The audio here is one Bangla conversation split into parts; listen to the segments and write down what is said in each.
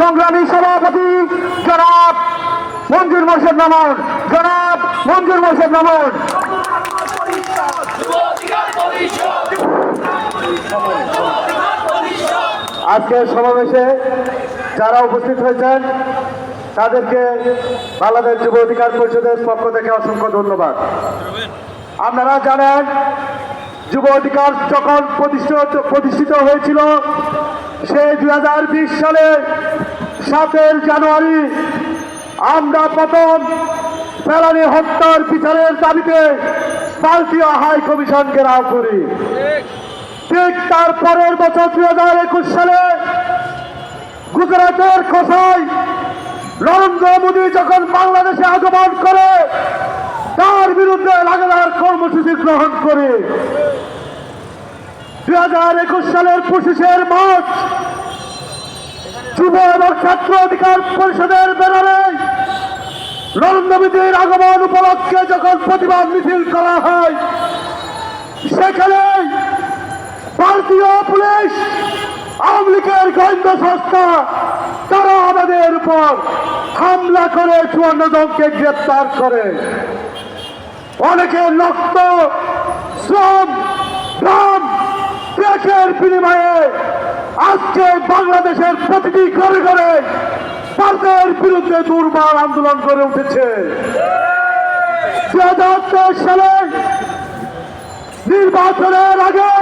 সংগ্রামী সভাপতি জনাব মঞ্জুর মোর্শেদ মামুন, জনাব মঞ্জুর মোর্শেদ মামুন। আজকের সমাবেশে যারা উপস্থিত হয়েছেন তাদেরকে বাংলাদেশ যুব অধিকার পরিষদের পক্ষ থেকে অসংখ্য ধন্যবাদ। আপনারা জানেন, যুব অধিকার যখন প্রতিষ্ঠিত হয়েছিল সে 2020 সালে 7 জানুয়ারি আমরা প্রথম ফেলানি হত্যার বিচারের দাবিতে ভারতীয় হাই কমিশন ঘেরাও করি। ঠিক তার পরের বছর 2021 সালে গুজরাটের খোসায় নরেন্দ্র মোদী যখন বাংলাদেশে আগমন করে তার বিরুদ্ধে লাগাতার কর্মসূচি গ্রহণ করে 2021 সালের 25 মার্চ যুব এবং ছাত্র অধিকার পরিষদের ব্যানারে নরেন্দ্র মোদীর আগমন উপলক্ষে যখন প্রতিবাদ মিছিল করা হয়, সেখানে ভারতীয় পুলিশ, আওয়ামী লীগের গোয়েন্দা সংস্থা তারা আমাদের উপর হামলা করে 54 জনকে গ্রেপ্তার করে। অনেকের রক্ত, শ্রম, ঘাম, ত্যাগের বিনিময়ে আজকে বাংলাদেশের প্রতিটি ঘরে ঘরে ভারতের বিরুদ্ধে দুর্বার আন্দোলন করে উঠেছে। 2023 সালে নির্বাচনের আগে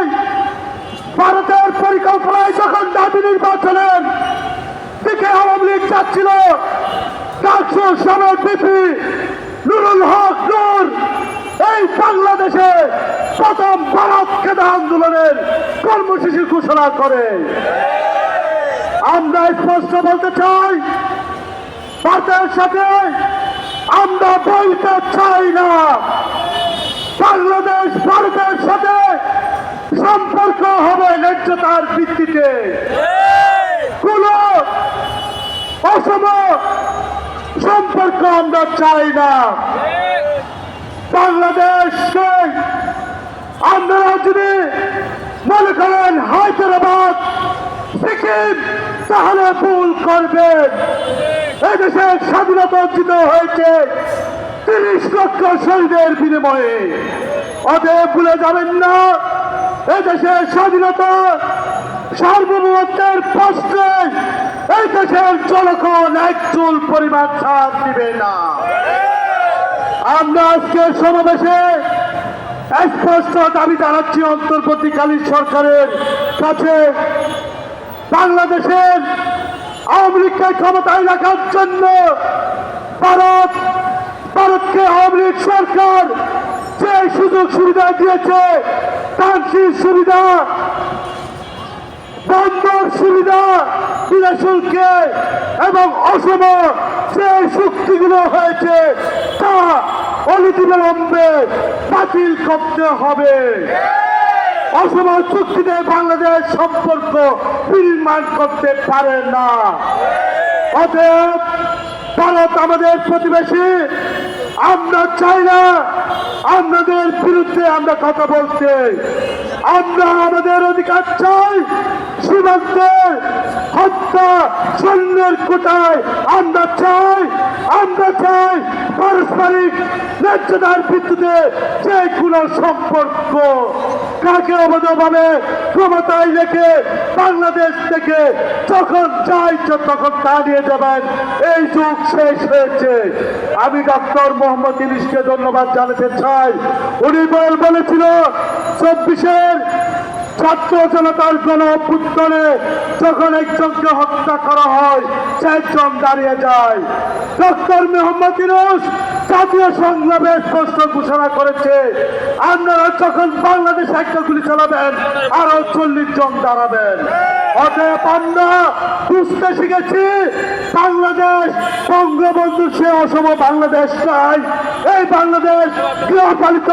ভারতের পরিকল্পনায় যখন দাবি নির্বাচনের দিকে আওয়ামী লীগ যাচ্ছিল, ডাকসু সাবেক বিপি নুরুল হক নূর এই বাংলাদেশে প্রথম ভারত খেদা আন্দোলনের কর্মসূচি ঘোষণা করে। আমরা স্পষ্ট বলতে চাই, ভারতের সাথে আমরা বলতে চাই না। বাংলাদেশ ভারতের সাথে সম্পর্ক হবে ন্যায্যতার ভিত্তিতে, কোন অসম সম্পর্ক আমরা চাই না। বাংলাদেশকে আপনারা যদি মনে করেন হায়দ্রাবাদ, সিকিম, তাহলে ভুল করবেন। এদেশের স্বাধীনতা অর্জিত হয়েছে 30 লক্ষ শহীদের বিনিময়ে। অতএব ভুলে যাবেন না, এদেশের স্বাধীনতা সার্বভৌমত্বের প্রশ্নে এই দেশের জনগণ এক চুল পরিমাণ ছাড় দিবে না। আমরা আজকে সমাবেশে স্পষ্ট দাবি জানাচ্ছি অন্তর্বর্তীকালীন সরকারের কাছে, বাংলাদেশের আওয়ামী লীগকে ক্ষমতায় রাখার জন্য ভারতকে আওয়ামী লীগ সরকার যে সুযোগ সুবিধা দিয়েছে, ট্রানজিট সুবিধা, বন্দর সুবিধা, বিনা শুল্কে এবং অসম যে চুক্তিগুলো হয়েছে তা অনতিবিলম্বে বাতিল করতে হবে। অসম চুক্তিতে বাংলাদেশ সম্পর্ক বিনির্মাণ করতে পারে না। অতএব ভারত আমাদের প্রতিবেশী, আমরা চাই না আপনাদের বিরুদ্ধে আমরা কথা বলতে। আমরা আমাদের অধিকার চাই, সীমান্তের হত্যা, সৈন্যের কোটায় আমরা চাই পারস্পরিক ন্যায্যতার ভিত্তিতে যে কোনো সম্পর্ক। কাকে অবৈধভাবে ক্ষমতায় রেখে বাংলাদেশ থেকে যখন চাই তখন তা নিয়ে যাবেন, এই যুগ শেষ হয়েছে। আমি ডক্টর মোহাম্মদ ইউনূসকে ধন্যবাদ জানাতে চাই। উনি বলেছিল 24-এর ছাত্র জনতার গণ অভ্যুত্থানে যখন একজনকে হত্যা করা হয় 4 জন দাঁড়িয়ে যায়। ডক্টর মোহাম্মদ ইউনূস জাতীয় সংগ্রামে স্পষ্ট ঘোষণা করেছে, আপনারা যখন বাংলাদেশে একটা গুলি চালাবেন আরো 40 জন দাঁড়াবেন। অতএব আমরা বুঝতে শিখেছি, বাংলাদেশ বঙ্গবন্ধু সে অসম বাংলাদেশ নাই, এই বাংলাদেশ গৃহপালিত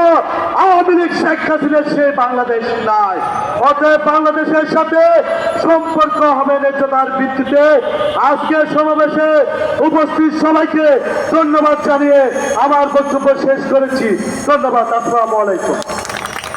আওয়ামী লীগ শেখ হাসিনার সে বাংলাদেশ নাই। অতএব বাংলাদেশের সাথে সম্পর্ক হবে ন্যায্যতার ভিত্তিতে। আজকের সমাবেশে উপস্থিত সবাইকে ধন্যবাদ জানিয়ে আমার বক্তব্য শেষ করেছি। ধন্যবাদ। আসসালামু আলাইকুম।